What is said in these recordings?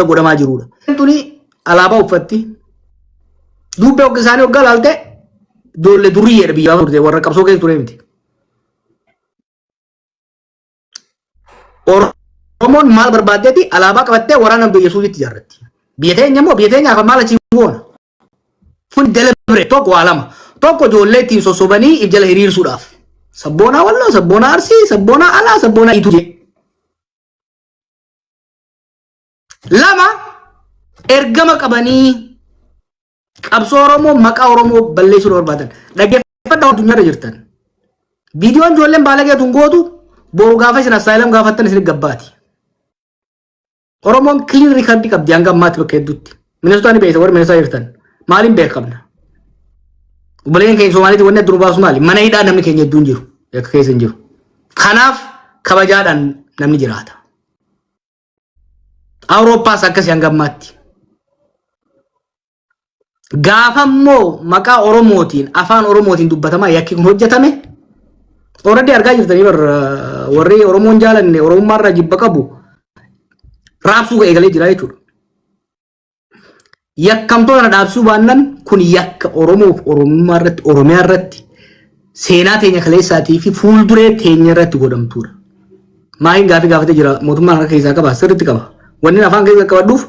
godhamaa jirudha. Tuni alaabaa uffatti dubbee hoggasaanii hoggaa laalte ijoollee durii jedha biyyaa turte warra qabsoo keessa ture miti. Oromoon maal barbaaddeeti alaabaa qabattee waraana biyya Yesuusitti ijaarratti. Biyya teenya immoo biyya teenyaaf maal achi goona. Kun delibre tokko waa lama. Tokko ijoollee ittiin sossobanii if jala hiriirsuudhaaf. Sabboonaa Walloo, sabboonaa Arsii, sabboonaa Alaa, sabboonaa Itujee. Lama ergama qabanii qabsoo Oromoo maqaa Oromoo balleessuu barbaadan. Dhaggeeffadhaa addunyaarra jirtan. Viidiyoon ijoolleen baalagee tun gootu boru gaafa isin assaayilam gaafattan isin gabbaati. Oromoon clean record qabdi hanga ammaatti bakka hedduutti. Ministoonni beekta warri ministaa jirtan. Maaliin beekamna? Obboleen keenya Somaaliitti wanni adda baasu maali? Mana hidhaa namni keenya hedduun jiru. Yakka keessa hin jiru. Kanaaf kabajaadhaan namni jiraata. Awurooppaas akkasii hanga ammaatti. Gaafa immoo maqaa Oromootiin afaan Oromootiin dubbatamaa yakki kun hojjetame already argaa jirtanii warri Oromoon jaalanne Oromummaarraa jibba qabu raabsuu eegalee jira jechuudha. Yakkamtoota na dhaabsuu baannan kun yakka Oromoof Oromummaa irratti Oromiyaa irratti seenaa teenya kaleessaatii fi fuulduree teenya irratti godhamtuudha. Maayin gaafii gaafatee jira mootummaan harka keessaa qaba sirriitti qaba. Wanni afaan keessa qabadhuuf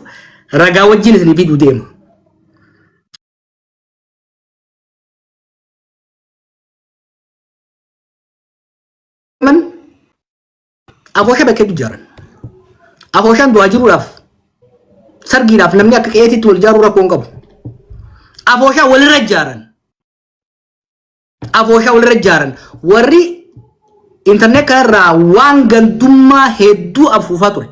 ragaa wajjin isinii fiduu deema. Afoosha bakkeetti ijaaran. Afooshaan du'aa jiruudhaaf sargiidhaaf namni akka qe'eetitti wal ijaaruu rakkoo hin qabu. Afooshaa walirra ijaaran. Afooshaa walirra ijaaran. Warri internet kanarraa waan gandummaa hedduu afuufaa ture.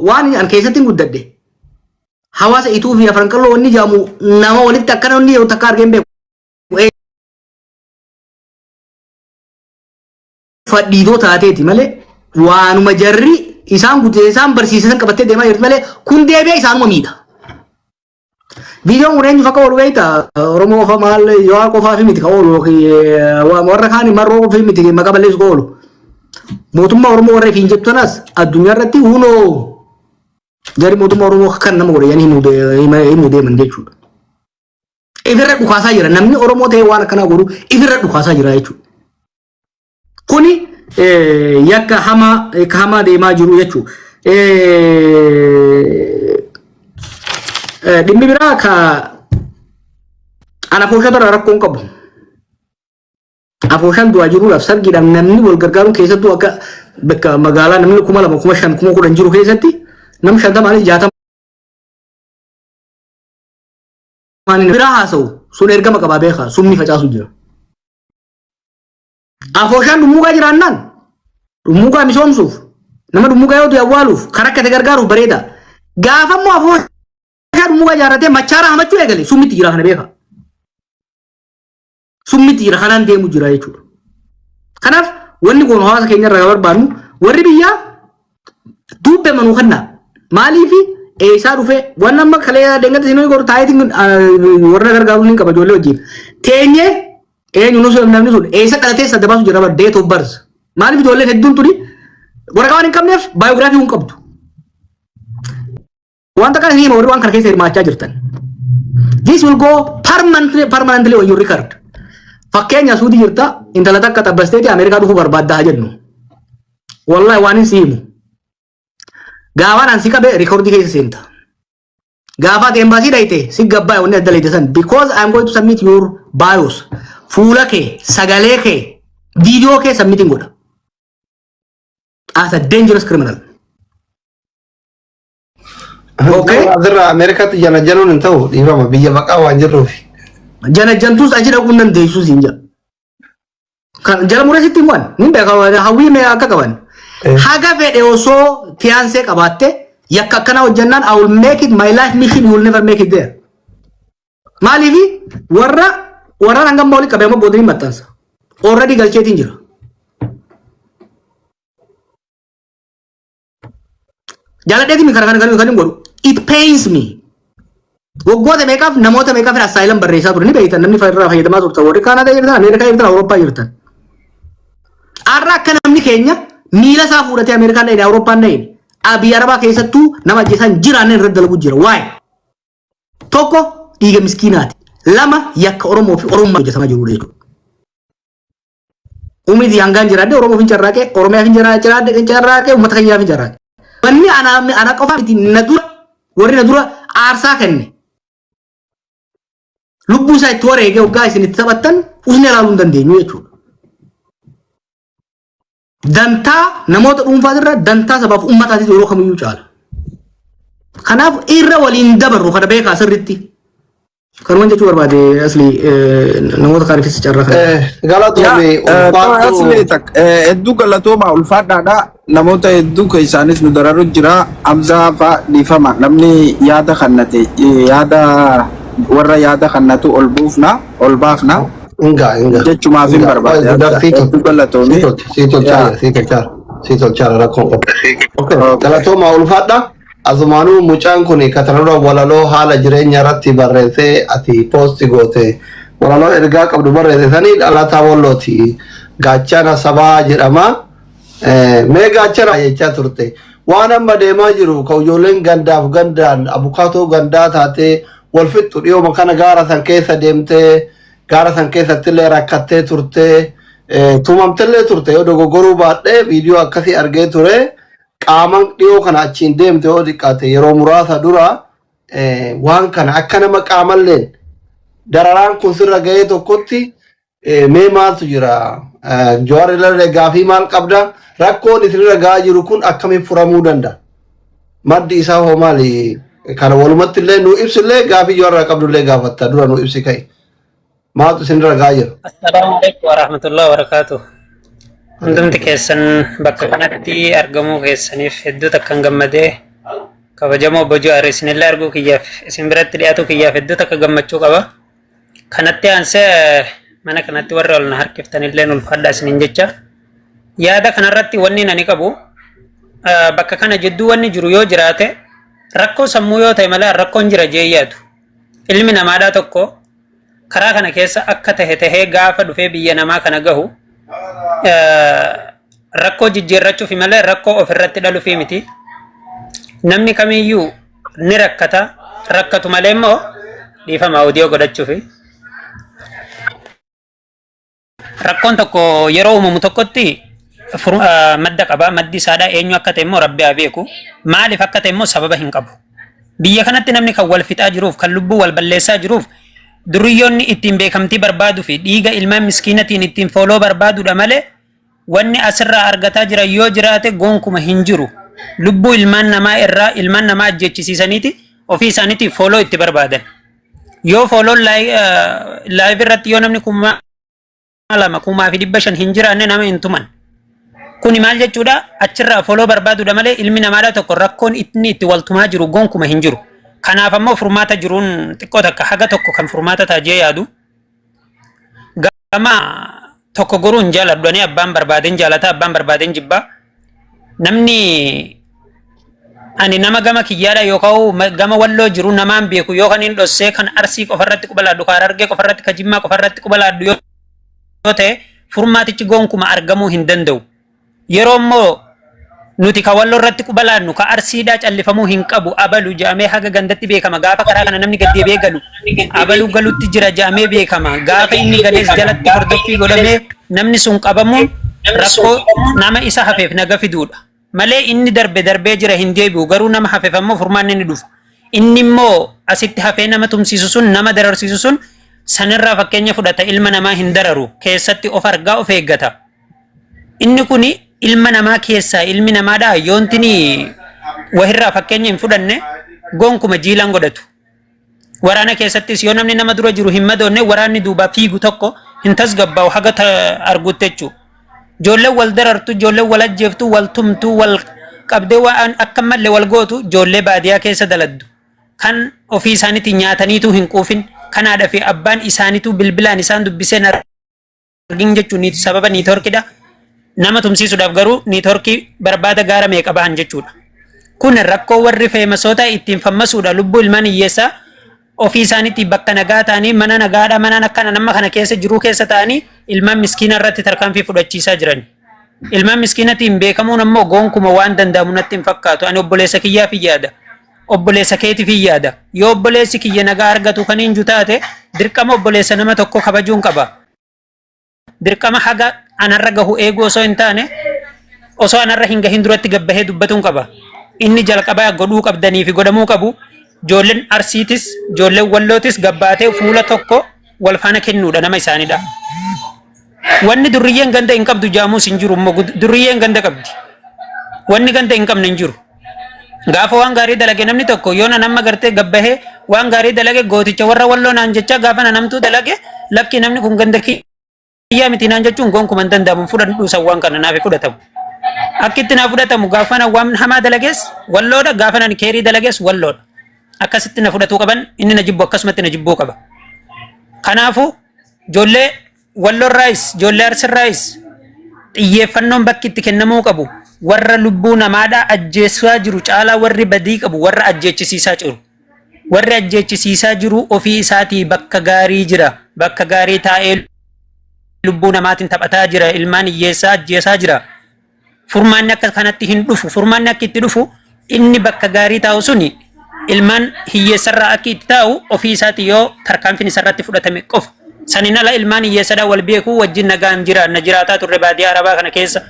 Waan an keessatti guddadde. Hawaasa ituu fi afran qalloo wanni jaamu nama walitti akkana wanni yoo takka argeen beeku. Fadhiitoo taateeti malee waanuma jarri isaan guddisee isaan barsiisan qabattee deemaa jirti malee kun deebi'ee isaanuma miidha. Viidiyoon kun eenyu fakka oolu beektaa Oromoo qofa maal yoo qofaa fi miti ka oolu warra kaan marroo qofa miti maqaa balleessu ka oolu. Mootummaa Oromoo warra fi hin jettu sanas addunyaa irratti hunoo jarri mootummaa Oromoo kan nama godhe himuu deeman jechuudha. Ifirra dhukaasaa jira namni Oromoo ta'ee waan akkanaa godhu ifirra dhukaasaa jira jechuudha. Kuni yakka hamaa deemaa jiru jechuudha. Dhimmi biraa ka an afooshatarraa rakkoo hin qabu. Afooshaan du'aa jiruudhaaf sargiidhaaf namni wal gargaaruun keessattuu akka bakka magaalaa namni 2,000, 5,000, 10,000 jiru keessatti namni 50 60 biraa haasa'u sun ergama qabaa beekaa sumni facaasu jira. Afooshaan dhummuugaa jiraannaan dhummuugaa misoomsuuf nama dhummuugaa yoo awwaaluuf karaa akka gargaaruuf bareeda. Gaafa immoo afooshaan dhummuugaa ijaarratee machaara hamachuu eegale summitti jira kana beekaa. Summitti jira kanaan deemu jira jechuudha. Kanaaf wanni kun hawaasa keenya irraa barbaadnu warri biyyaa dubbee manuu kannaa maaliif eessaa dhufee waan amma kalee deengata isin godhu taayitiin warra gargaaruun hin qaba ijoollee wajjin teenyee eenyu nuus namni sun eessa dhalatee sadda baasu jira date of birth maaliif ijoolleen hedduun tuni waraqaa waan hin qabneef baayogiraafii hin qabdu. Wanta kana hima warri waan kana keessa hirmaachaa jirtan. This will go permanently on your record. Fakkeenya suuti jirta intala takka tabbasteeti Ameerikaa dhufuu barbaaddaa jennu. Wallahi waan hin siimu. Gaafaan an si qabe rekoordii keessa seenta. Gaafaat embaasii dhayte si gabbaa wanni adda leete san because I am going to submit your bios. Fuula kee, sagalee kee, viidiyoo kee submitting godha. As a dangerous criminal. Okay. Azirra Ameerikaatti jana jaluun hin ta'u dhiifama biyya maqaa waan jirruufi. Jana jantus achi dhaquun dandeessu siin jedha. Kan jala murasitti waan nin beeka hawwii mee akka qaban. Haga fedhe osoo fiancé qabaatte yakka akkana hojjannaan I will make it my life mission you will never make it there. Maaliifi warra hangam walitti qabee amma boodanii maxxansa. Already galcheetiin jira. Jaaladheeti mi kana kan godhu. It pains me. Waggoota meeqaaf namoota meeqaaf asylum barreessaa ture ni beektan namni irraa fayyadamaa turte warri Kaanadaa jirtan Ameerikaa jirtan Awurooppaa jirtan. Har'a akka namni keenya miila isaa fuudhatee Ameerikaan dhahine Awurooppaan dhahine Abiy Arabaa keessattuu nama ajjeesan jiraanne irratti dalagu jira. Waa'ee tokko dhiiga miskiinaati. Lama yakka Oromoo fi Oromummaa hojjetamaa jirudha jechuudha. Umidi hangaan jiraadde Oromoo fi carraaqee Oromiyaa fi carraaqee uummata keenyaa fi carraaqee. Wanni ana qofa miti na dura warri na dura aarsaa kenne. Lubbuu isaa itti wareegee waggaa isin itti taphattan usnee ilaaluu hin dandeenyu jechuudha. Dantaa namoota dhuunfaatirra dantaa sabaaf uummataatiif yeroo kamiyyuu caala. Kanaaf irra waliin dabarru kana beekaa sirriitti. Kan waan jechuu barbaade asli namoota kaaniifis carraa kana. Galatoomii hedduu galatooma ulfaadhaadha. Namoota hedduu keessaanis nu dararu jira. Amzaa fa'a dhiifama namni yaada kannate yaada warra yaada kannatu ol buufna ol baafna. Enggak. Jechumaaf hin barbaade. Hedduu galatoomii. Si tolchaara rakkoon qabu. Galatooma ulfaadha. Azumaanuu mucaan kun katanarra walaloo haala jireenya irratti barreessee ati poosti goote walaloo ergaa qabdu barreesse sanii dhalataa wallooti gaachana sabaa jedhama. Mee gaachana jechaa turte waan amma deemaa jiru ka ijoolleen gandaaf gandaan abukaatoo gandaa taatee wal fixxu dhiyooma kana gaara san keessa deemtee gaara san keessattillee rakkattee turte tumamtellee turte yoo dogoggoruu baadhee viidiyoo akkasii argee ture. Qaaman dhiyoo kana achiin deemte yoo xiqqaate yeroo muraasa dura waan kana akka nama qaamalleen dararaan kun sirra ga'ee tokkotti mee maaltu jira Jawaar illee gaafii maal qabda rakkoon isinirra ga'aa jiru kun akkamiin furamuu danda'a maddi isaa hoo maali kana walumatti illee nu ibsillee gaafii Jawaar qabdullee gaafatta dura nu ibsi kai maaltu isinirra ga'aa jira. Assalamu alaikum warahmatullahi wabarakatuh. Hundumti keessan bakka kanatti argamuu keessaniif hedduu takkan gammadee kabajamoo bojoo aare isinillee arguu kiyyaaf isin biratti dhiyaatu kiyyaaf hedduu takka gammachuu qaba. Kanatti aansee mana kanatti warri ol na harkiftanillee ulfaadhaa isiniin jecha. Yaada kanarratti wanni ani qabu bakka kana jidduu wanni jiru yoo jiraate rakkoo sammuu yoo ta'e malee rakkoon jira jee yaadu. Ilmi namaadhaa tokko karaa kana keessa akka tahee gaafa dhufee biyya namaa kana gahu rakkoo jijjiirrachuuf malee rakkoo ofirratti dhaluuf miti. Namni kamiyyuu ni rakkatu malee immoo dhiifama audio godhachuuf. Rakkoon tokko yeroo uumamu tokkotti madda qaba. Maddi isaadhaa eenyu akka ta'e immoo Rabbi haa beeku. Maaliif akka ta'e immoo sababa hin qabu. Biyya kanatti namni kan wal fixaa jiruuf kan lubbuu wal balleessaa jiruuf duriyyoonni ittiin beekamtii barbaaduu fi dhiiga ilmaan miskiinatiin ittiin fooloo barbaaduudha malee wanni asirraa argataa jira yoo jiraate gonkuma hin jiru. Lubbuu ilmaan namaa irraa ilmaan namaa ajjechisiisaniiti ofii isaaniitiif fooloo itti barbaadan. Yoo fooloon laayif irratti yoo namni 2,500 hin jiraanne nama hin tuman. Kuni maal jechuudha achirraa fooloo barbaaduudha malee ilmi namaadhaa tokko rakkoon inni itti waltumaa jiru gonkuma hin jiru. Kanaaf ammoo furmaata jiruun xiqqoo takka haga tokko kan furmaata taajee yaadu. Gama tokko goruun jaaladhanii abbaan barbaadeen jaalataa abbaan barbaadeen jibbaa. Namni ani nama gama kiyyaadha yookaan gama walloo jiru namaan beeku yookaan hin dhossee kan arsii qofarratti qubalaadhu kan argee qofarratti kan jimmaa qofarratti qubalaadhu yoo ta'e furmaatichi gonkuma argamuu hin danda'u. Yeroo immoo nuti ka walloo irratti qubalaadnu ka arsiidhaa callifamuu hin qabu abalu jaamee haga gandatti beekama gaafa karaa kana namni gaddeebee galu abalu galutti jira jaamee beekama gaafa inni galees jalatti hordoffii godhamee namni sun qabamuun rakkoo nama isa hafeef naga fiduudha malee inni darbee jira hin deebi'u garuu nama hafeef ammoo furmaanni ni dhufa inni immoo asitti hafee nama tumsiisu sun nama dararsiisu sun sanirraa fakkeenya fudhata ilma namaa hin dararu keessatti of argaa of eeggata inni kuni ilma namaa keessaa ilmi namaadhaa yoontini wahirraa fakkeenya hin fudhanne gonkuma jiilan godhatu. Waraana keessattis yoo namni nama dura jiru hin madoonne waraanni duubaa fiigu tokko hin tasgabbaa'u haga arguutti jechuudha. Ijoolleen wal darartu, ijoolleen wal ajjeeftu, wal tumtu, wal qabdee waan akka malee wal gootu ijoollee baadiyyaa keessa daladdu. Kan ofii isaaniitti nyaataniitu hin quufin, kan haadha fi abbaan isaaniitu bilbilaan isaan dubbiseen argin jechuun sababa niitoorkidha. Nama tumsiisuudhaaf garuu niitoorkii barbaada gaara meeqa bahan jechuudha. Kun rakkoo warri feemasoota ittiin fammasuudha lubbuu ilmaan hiyyeessaa ofii isaaniitti bakka nagaa ta'anii mana nagaadhaa manaan akkana nama kana keessa jiruu keessa ta'anii ilmaan miskiina irratti tarkaanfii fudhachiisaa jiran. ilmaan miskiinatiin beekamuun ammoo goonkuma waan danda'amu natti hin fakkaatu. Ani obboleessa kiyyaa fi yaada. Obboleessa keetii fi yaada. Yoo obboleessi kiyya nagaa argatu kan hin jutaate dirqama obboleessa nama tokko kabajuun qaba. Dirqama haga anarra gahu eeguu osoo hin taane osoo anarra hin gahin duratti gabbahee dubbatuun qaba. Inni jalqabaa godhuu qabdanii fi godhamuu qabu. Ijoolleen Arsiitis, ijoolleen Wallootis gabbaatee fuula tokko wal faana kennuudha nama isaaniidha. Wanni durriyyeen ganda hin qabdu jaamuus hin jiru immoo durriyyeen ganda qabdi. Wanni ganda hin qabne hin jiru. Gaafa waan gaarii dalage namni tokko yoo nama gartee gabbahee waan gaarii dalage gooticha warra Walloo naan jecha gaafa namtuu dalage lakki namni kun ganda kiyyaa miti naan jechuun gonkumaa hin danda'amu fudhadhuusan waan kana naaf fudhatamu. Akkitti naaf fudhatamu gaafa waan hamaa dalagees Walloodha gaafa nan keerii dalagees Walloodha. Akkasitti na fudhatuu qaban inni na jibbu akkasumatti na jibbuu qaba. Kanaafuu ijoollee Walloo irraayis ijoollee Arsii irraayis xiyyeeffannoon bakki itti kennamuu qabu. Warra lubbuu namaadhaa ajjeessaa jiru caalaa warri badii qabu warra ajjeechisiisaa jiru. Warri ajjeechisiisaa jiru ofii isaatii bakka gaarii jira. Bakka gaarii taa'ee lubbuu namaatiin taphataa jira. Ilmaan hiyyeessaa ajjeesaa jira. Furmaanni akka kanatti hin dhufu. Furmaanni akka itti dhufu inni bakka gaarii taa'u suni ilmaan hiyyeessarraa akka itti taa'u ofii isaatii yoo tarkaanfiin isarratti fudhatame qofa. Sanin ala ilmaan hiyyeessadhaa wal beekuu wajjin nagaan jiraanna jiraataa turre baadiyyaa Arabaa kana keessa.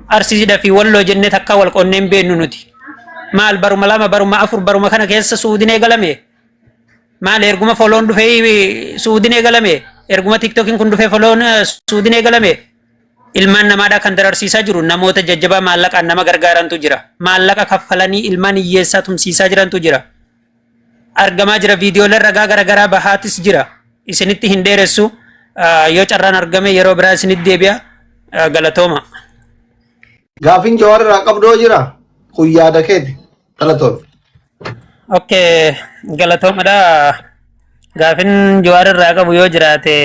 Arsiidhaa fi Walloo jennee takkaa wal qonneen beennu nuti. Maal baruma lama baruma afur baruma kana keessa Suudiin eegalame. Maal erguma foloon dhufee Suudiin eegalame. Erguma TikTokiin kun dhufee foloon Suudiin eegalame. Ilmaan namaadhaa kan dararsiisaa jiru namoota jajjabaa maallaqaan nama gargaarantu jira. Maallaqa kaffalanii ilmaan hiyyeessaa tumsiisaa jirantu jira. Argamaa jira viidiyooleen ragaa garaagaraa bahaatis jira. Isinitti hin dheeressu yoo carraan argame yeroo biraa isinitti deebi'a galatooma. Gaafin Jawaar irraa qabdoo jira. Kun yaada keeti. Galatoon. Okay, galatoomadha. Gaafin Jawaar irraa qabu yoo jiraate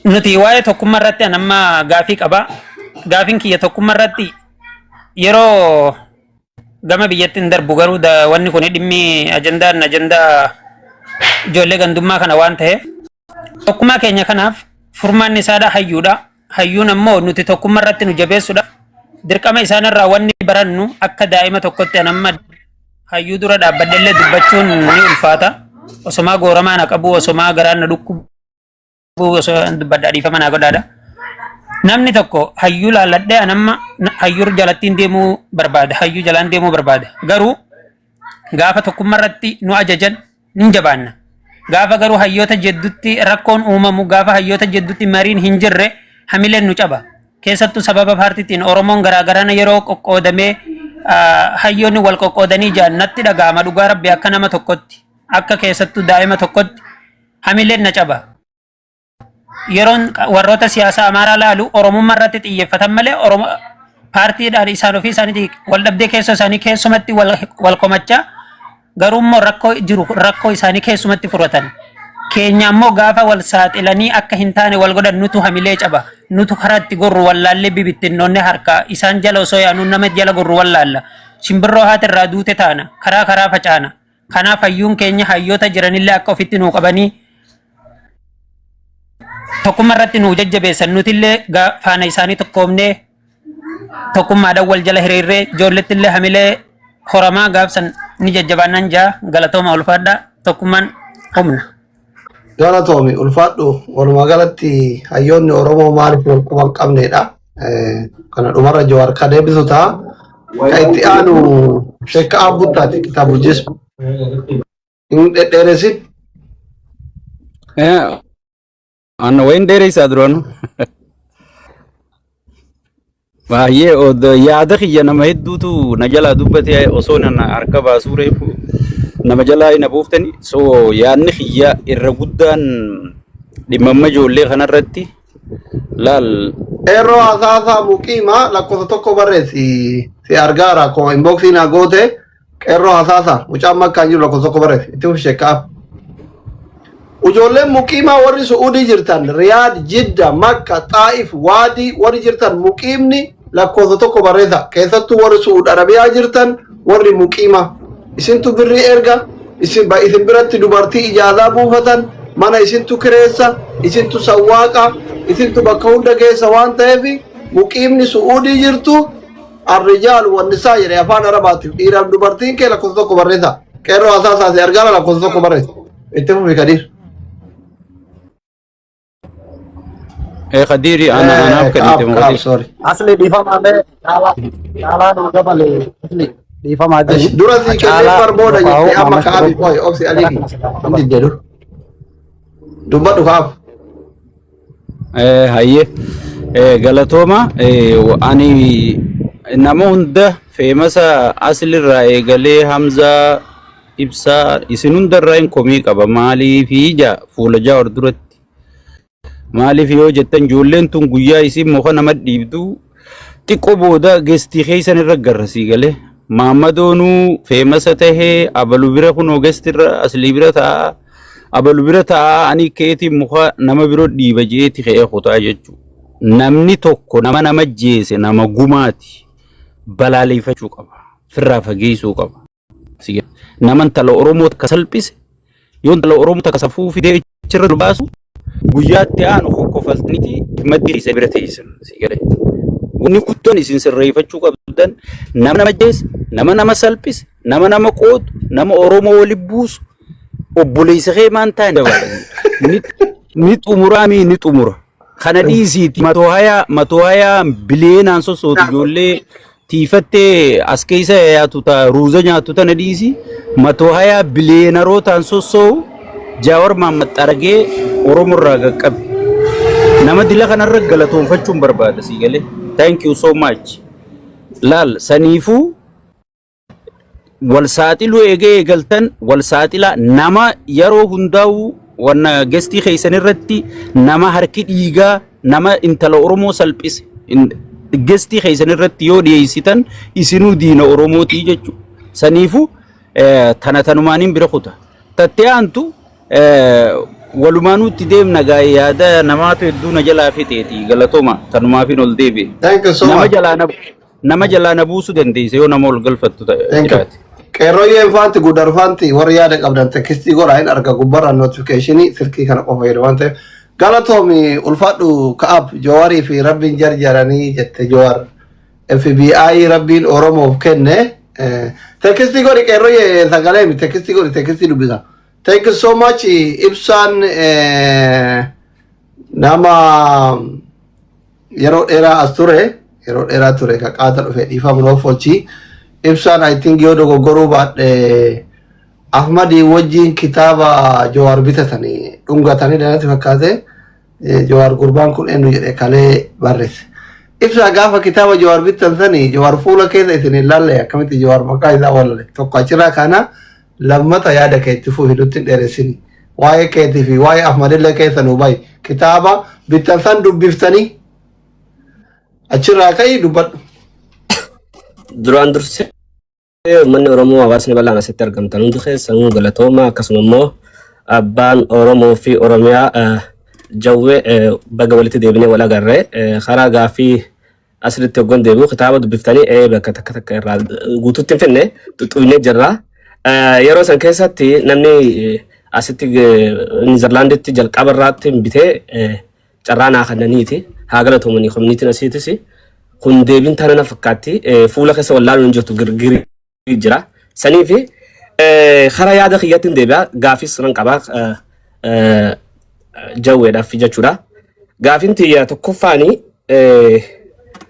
nuti waa'ee tokkummaa irratti anamma gaafii qaba. Gaafin kiyya tokkummaa irratti yeroo gama biyyattiin darbu garuu wanni kun dhimmi ajandaan ajandaa ijoollee gandummaa kana waan ta'eef tokkummaa keenya kanaaf furmaanni isaadha hayyuudha. Hayyuun ammoo nuti tokkummaa irratti nu jabeessuudhaaf dirqama isaanirraa wanni barannu akka daa'ima tokkotti anamma hayyuu dura dhaabbadhellee dubbachuun ni ulfaata. Osomaa gooramaa na qabu osomaa garaan na dhukkubu osoo dubbadhaa dhiifama naa godhaadha. Namni tokko hayyuu laalladhee anamma hayyuu jalattiin deemuu barbaada. Hayyuu jalaan deemuu barbaada. Garuu gaafa tokkummaa irratti nu ajajan ni jabaanna. Gaafa garuu hayyoota jeddutti rakkoon uumamu gaafa hayyoota jeddutti mariin hin jirre hamileen nu caba. Keessattuu sababa paartiitiin Oromoon garaagaraan yeroo qoqqoodamee hayyoonni wal qoqqoodanii jaannatti dhaga'ama dhugaa rabbi akka nama tokkotti akka keessattuu daa'ima tokkotti hamileen na caba. Yeroon warroota siyaasaa Amaaraa laalu Oromummaa irratti xiyyeeffatan malee paartiidhaan isaan ofii isaaniitii wal dhabdee keessoo isaanii keessumatti wal komachaa garuu immoo rakkoo jiru rakkoo isaanii keessumatti furatan. Keenya ammoo gaafa wal saaxilanii akka hin taane wal godhan nutu hamilee caba. Nutu karatti gorru wallaallee bibittinnoonni harkaa isaan jala osoo yaanu nama jala gorru wallaalla. Shimbirroo haati irraa duute taana karaa facaana. Kanaaf hayyuun keenya hayyoota jiranillee akka ofitti nuu qabanii tokkummaa irratti nuu jajjabeessan nutillee faana isaanii tokkoomnee tokkummaadhaan wal jala hiriirree ijoollettillee hamilee horamaa gaafsan ni jajjabaannan jaa galatooma ulfaadhaa tokkummaan humna. Galatoomi ulfaadhu walumaa galatti hayyoonni Oromoo maaliif wal quba hin qabneedha. Kana dhumarra Jawaar ka deebisu ta'a. Ka itti aanu Sheekka Abbuttaati kitaaba jismu. Hin dhedheeressin. Anna wayin dheereysaa duraan. Baay'ee yaada kiyya nama hedduutu na jalaa dubbate osoo nan harka baasuu reefu nama jalaa hin buuftani. So yaadni kiyya irra guddaan dhimma ijoollee kanarratti laal. Yeroo asaasaa muqiima lakkoofsa tokko barreessi si argaara ko inboxii na goote qeerroo asaasaa mucaan makkaan jiru lakkoofsa tokko barreessi itti Sheekka. Ijoolleen muqiimaa warri Su'uudii jirtan Riyaad, Jidda, Makka, Xaa'if, Waadii warri jirtan muqiimni lakkoofsa tokko barreessa. Keessattuu warri Su'uud Arabiyaa jirtan warri muqiimaa. Isintu birrii erga isin biratti dubartii ijaazaa buufatan mana isintu kireessa isintu sawwaaqa isintu bakka hunda keessa waan ta'eef muqiimni su'uudii jirtu الرجال والنساء يعني أفان أربعة إيران دبرتين كلا كوزوكو بريسا كيرو أساسا سيرجال لا كوزوكو بريس إتفهم في كدير إيه خديري أنا أفكر سوري asli diva made kala duga bale asli diva made durasi kene barboda jette amma kaabi koy oksi aliki indi dedu dumba du kaab hayyee galatooma ani nama hunda feemasa aslirraa eegalee Hamzaa Ibsaa isin hundarraa hin komii qaba maaliif ija fuula jaa duratti maaliif yoo jettan ijoolleen tun guyyaa isin muka nama dhiibdu xiqqoo booda gestii keessan irra garrasii galee Maammadoonuu feemasa tahee abalu bira kunoo gestirra aslii bira ta'a abalu bira ta'a ani keetii muka nama biroo dhiiba jeeti ka'ee kutaa jechuudha. Namni tokko nama jeese nama gumaati balaaleffachuu qaba firraa fageessuu qaba. Nama intala Oromoo takka salphise yoo intala Oromoo takka safuu fidee achirra baasu guyyaatti aanu kokkofaltaniiti maddii isa bira teessan sigalee. Wanni guddoon isin sirreeffachuu qabdan nama jeese nama salphise nama qoodu nama Oromoo waliin buusu obboleessa kee maan ta'an dabalanii ni xumuraami ni xumura. Kana dhiisiiti matoohayaa biliyeenaan sossootu ijoollee tiifattee as keessa yaatu ta'a ruuza nyaatu tana dhiisi matoohayaa biliyeenarootaan sossoo'u Jawaar Mohaammed argee Oromoorraa qaqqabe nama dila kanarra galatoonfachuun barbaada sii galee thank you so much laal saniifuu wal saaxiluu eegaltan wal saaxila nama yeroo hundaa'u wanna gestii keessan irratti nama harki dhiigaa nama intala Oromoo salphise gestii keessan irratti yoo dhiyeessitan isinuu diina Oromootii jechuudha. Saniifuu tanumaaniin bira kuta. Tattee aantu walumaanuutti deemna gaa yaada namaatu hedduu na jalaa fixeeti galatooma tanumaafin ol deebi'e. Nama jalaa na buusuu dandeessa yoo nama ol galfattu jiraate. Qeerroyyee infaanti gudarfaanti warri yaada qabdan tekkistii godhaa hin arga gubbarraan notifikashinii silkii kana qofa jedhu waan ta'eef galatoomi ulfaadhu ka'aab Jawaarii fi rabbiin jarjaranii jette Jawaar FBI rabbiin Oromoof kenne tekkistii godhi qeerroyyee sagalee mi tekkistii godhi tekkistii dubbisa. Thank you so much Ibsaan nama yeroo dheeraa as ture ka qaata dhufe dhiifamu noof olchii. Ibsaan I think yoo dogoggoruu baadhe Ahmadii wajjin kitaaba Jawaar bitatanii dhungatanii danatti fakkaate Jawaar gurbaan kun eenyu jedhe kalee barreesse. Ibsaa gaafa kitaaba Jawaar bittan sanii Jawaar fuula keessa isin hin laalle akkamitti Jawaar maqaa isaa wallale tokko achirraa kana lammata yaada keetti fuu hidutti dheeressini waa'ee keetii fi waa'ee Ahmadillee keessa nuu bayi kitaaba bittan san dubbiftanii achirraa ka'ii dubbadhu. Duraan dursee uummanni Oromoo hawaasni bal'aan asitti argamtan hundi keessanuu galatooma akkasuma immoo abbaan Oromoo fi Oromiyaa jawwee baga walitti deebinee wal agarree karaa gaaffii asirratti hoggoon deebi'u kitaaba dubbiftanii bakka takka irraa guutuutti hin finne xuxxuynee jirra. Yeroo san keessatti namni asitti Niizerlaanditti jalqaba irraatti bitee carraa naa kennaniiti haa galatoomanii koominiitiin asiitis. Kun deebiin taanana fakkaatti fuula keessa wallaaluun hin jirtu girgiri jira. Saniifi karaa yaada kiyyaatiin deebi'a gaafis nan qabaa jawweedhaaf jechuudha. Gaafiin tiyya tokkoffaanii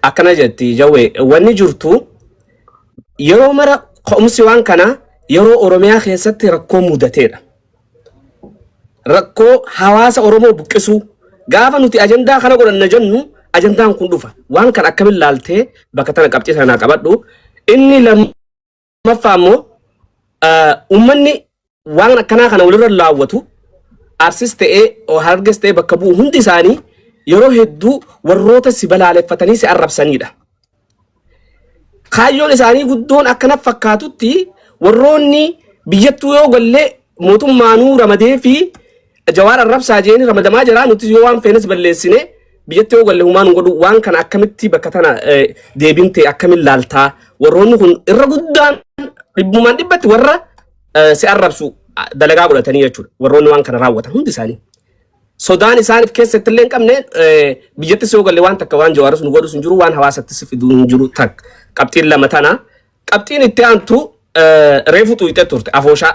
akkana jetti jawwee wanni jirtu yeroo mara ka'umsi waan kana yeroo Oromiyaa keessatti rakkoo mudateedha. Rakkoo hawaasa Oromoo buqqisuu gaafa nuti ajandaa kana godhanna jennu ajandaan kun dhufa waan kan akkamiin laaltee bakka tana qabxii sanaa qabadhu inni lammaffaa immoo uummanni waan akkanaa kana walirra laawwatu Arsis ta'ee Hararges ta'ee bakka bu'u hundi isaanii yeroo hedduu warroota si balaaleffatanii si arrabsanidha. Kaayyoon isaanii guddoon akkana fakkaatutti warroonni biyyattuu yoo gallee mootummaanuu ramadee fi Jawaar arrabsaa jeeni ramadamaa jira nuti yoo waan feenes balleessine biyyatti yoo galle humaan godhu waan kana akkamitti bakka tana deebiin ta'e akkamiin laaltaa warroonni kun irra guddaan dhibbumaan dhibbatti warra si arrabsu dalagaa godhatanii jechuudha warroonni waan kana raawwatan hundi isaanii. Sodaan isaaniif keessatti illee hin qabne biyyatti soo galle waan takka waan jawaaris nu godhus hin jiru waan hawaasattis fiduu hin jiru tak qabxiin lama tana qabxiin itti aantu reefu tuuxee turte afooshaa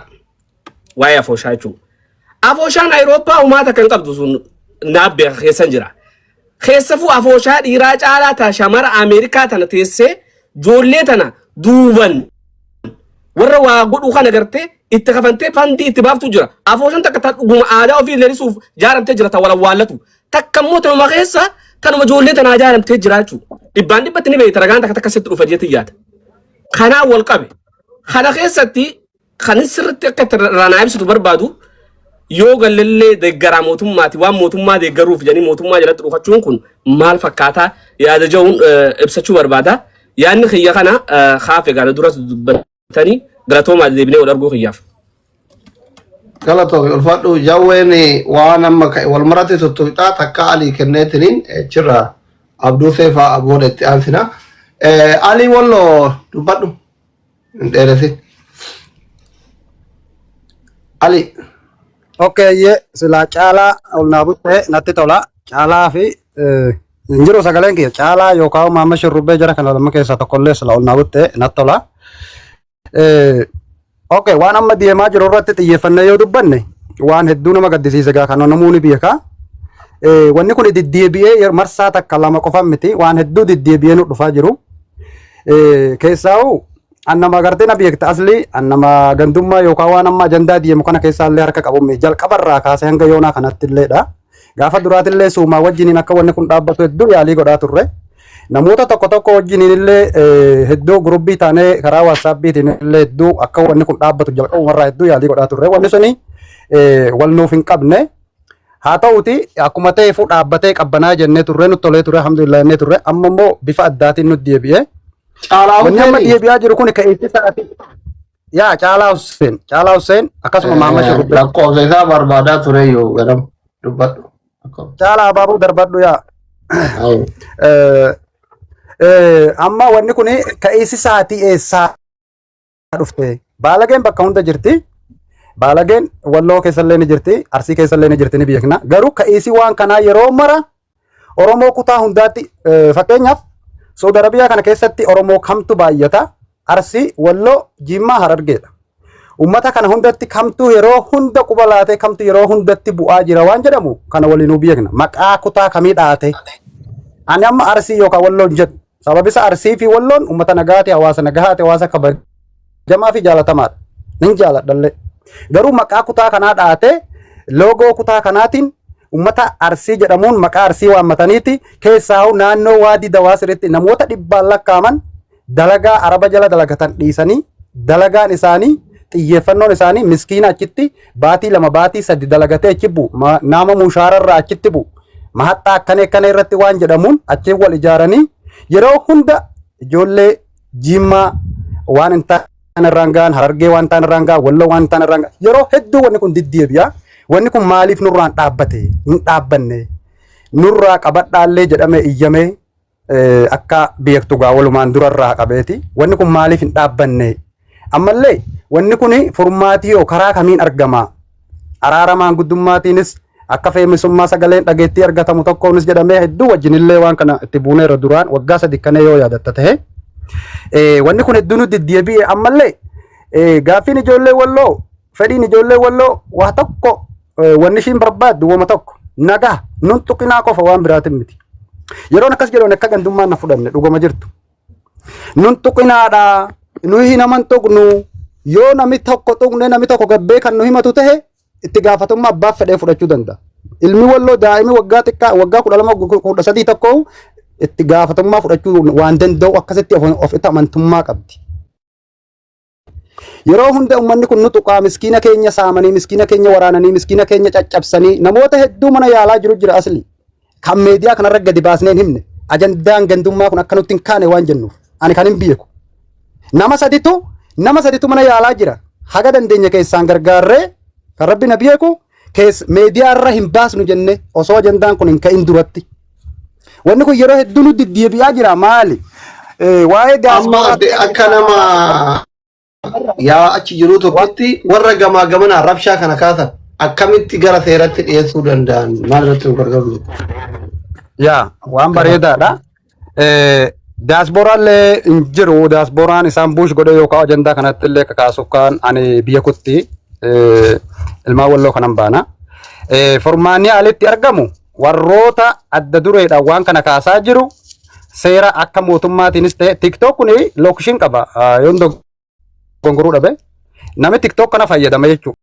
waa'ee afooshaa jechuudha. Afooshaan Awurooppaa uummata kan qabdu sun naabbee keessan jira. Keessafuu afooshaa dhiiraa caalaa taa shamara Ameerikaa tana teessee joollee tana duuban warra waa godhuu kana gartee itti kafantee fandii itti baaftu jira. Afooshaan takka dhuguma aadaa ofii leelisuuf jaaramtee jira ta walawwaallatu. Takka immoo tanuma keessa tanuma joollee tanaa jaaramtee jira jechuudha. Dhibbaan dhibbatti ni beekta ragaan takka sitti dhufa jeetii yaada. Kanaan wal qabe. Kana keessatti kan sirriitti akka ranaa ibsitu barbaadu yoo galleellee deeggaraa mootummaati waan mootummaa deeggaruuf jedhanii mootummaa jalatti dhufachuun kun maal fakkaataa yaada ja'uun ibsachuu barbaada. Yaadni kiyya kana haafe gaana duras dubbatanii galatoomaa deebinee wal arguu kiyyaaf. Galatoomi ulfaadhu jawween waan amma wal marate tuttuqxaa takka alii kenneetiniin jirra abduu seefaa abooda itti aansina. Alii walloo dubbadhu hin dheeresin. Ali. Oke, sila cala ulnabutte natti tola cala fi injiru sagaleen kiyya cala yookaan maama shurrubbee jara kana lama keessa tokkollee sila ulnabutte natti tola. Oke, waan amma deemaa jiru irratti xiyyeeffannee yoo dubbanne waan hedduu nama gaddisiise gaa kan namoonni beeka. Wanni kun diddeebi'ee marsaa takka lama qofan miti waan hedduu diddeebi'ee nu dhufaa jiru. Keessaa'u annama gartee na beekta asli annama gandummaa yookaan waan amma ajandaa deemu kana keessaa illee harka qabumme jalqabarraa kaasee hanga yoonaa kanatti illeedha. Gaafa duraatillee suumaa wajjiniin akka wanni kun dhaabbatu hedduu yaalii godhaa turre. Namoota tokko tokko wajjiniin illee hedduu gurubbii taanee karaa waasaappiitiin illee hedduu akka wanni kun dhaabbatu jalqabumarraa hedduu yaalii godhaa turre. Wanni suni wal nuuf hin qabne. Haa ta'uti akkuma ta'eefuu dhaabbatee qabbanaa jennee turre nutti tolee ture alhamdulillah jennee turre amma immoo bifa addaatiin nutti deebi'ee. Wanni amma deebi'aa jiru kun ka'eetti sa'ati. Yaa Caalaa Hussein akkasuma Maamma Shurrubbee. Lakkoofsa isaa barbaadaa ture yoo jedhamu dubbadhu. Caalaa Abaabuu darbadhu yaa. Amma wanni kun ka'eessi sa'aatii eessaa dhufte? Baalageen bakka hunda jirti. Baalageen Walloo keessallee ni jirti. Arsii keessallee ni jirti ni beekna. Garuu ka'eessi waan kanaa yeroo mara Oromoo kutaa hundaatti fakkeenyaaf Saudi Arabiyaa kana keessatti Oromoo kamtu baay'ata? Arsii, Walloo, Jimmaa, Harargeedha. Uummata kana hundatti kamtu yeroo hunda quba laatee kamtu yeroo hundatti bu'aa jira waan jedhamu kana waliin nu beekna. Maqaa kutaa kamii dhaate? Ani amma Arsii yookaan Walloon jedhu. Sababni isaa Arsii fi Walloon uummata nagaati, hawaasa nagaati, hawaasa kabajamaa fi jaalatamaadha. Nin jaaladhallee. Garuu maqaa kutaa kanaa dhaate loogoo kutaa kanaatiin ummata Arsii jedhamuun maqaa Arsii waammataniiti keessaa naannoo waadii dawaa sirriitti namoota dhibbaan lakkaaman dalagaa araba jala dalagatan dhiisanii dalagaan isaanii xiyyeeffannoon isaanii miskiina achitti baatii lama baatii sadi dalagatee achi bu'u nama mushaararraa achitti bu'u mahaxxaa akkana irratti waan jedhamuun achiin wal ijaaranii yeroo hunda ijoollee Jimmaa waan hin taane irraan gahan Harargee waan taane irraan gahan Walloo waan taane irraan gahan yeroo hedduu wanni kun diddeebi'a. Wanni kun maaliif nurraan dhaabbate hin dhaabbanne nurraa qabadhaallee jedhame iyyamee akka beektu gaa walumaan durarraa qabeeti wanni kun maaliif hin dhaabbanne ammallee wanni kun furmaatii yoo karaa kamiin argama araaramaan guddummaatiinis akka feemisummaa sagaleen dhageettii argatamu tokkoonis jedhamee hedduu wajjinillee waan kana itti buuneera duraan waggaa sadi kana yoo yaadatta ta'e wanni kun hedduu nu diddeebi'e ammallee gaaffiin ijoollee Walloo fedhiin ijoollee Walloo waa tokko wanni ishiin barbaaddu wama tokko nagaa nun tuqinaa qofa waan biraatiin miti. Yeroon akkas jedhoon akka gandummaan na fudhanne dhugama jirtu. Nun tuqinaadha nuyi naman tuqnu yoo nami tokko tuqne nami tokko gabbee kan nu himatu tahe itti gaafatummaa abbaaf fedhee fudhachuu danda'a. Ilmi Walloo daa'imni waggaa xiqqaa waggaa 12 tokko itti gaafatummaa fudhachuu waan danda'u akkasitti ofitti amantummaa qabdi. Yeroo hunda uummanni kun nu tuqaa miskiina keenya saamanii miskiina keenya waraananii miskiina keenya caccabsanii namoota hedduu mana yaalaa jiru jira asli kan meediyaa kanarra gadi baasneen himne ajandaan gandummaa kun akka nutti hin kaane waan jennuuf ani kan hin beeku nama saditu mana yaalaa jira haga dandeenya keessaan gargaarree kan rabbi na beeku meediyaa irra hin baasnu jenne osoo ajandaan kun hin ka'in duratti wanni kun yeroo hedduu nu diddeebi'aa jira maali waa'ee amma akka nama yaa achi jiru tokkotti warra gamaa gamanaa rabshaa kana kaasan akkamitti gara seeratti dhiyeessuu danda'an maal irratti nu gargaaru? Yaa waan bareedaadha. Diasporaallee hin jiru. Diasporaan isaan buush godhe yookaan ajandaa kanatti illee kakaasuuf kan ani biyya kutti ilmaan walloo kanan baana. Furmaanni alitti argamu warroota adda dureedhaan waan kana kaasaa jiru seera akka mootummaatiinis ta'e TikTok kuni lookishin qaba yoon dogongoruu dhabe namni TikTok kana fayyadama jechuudha.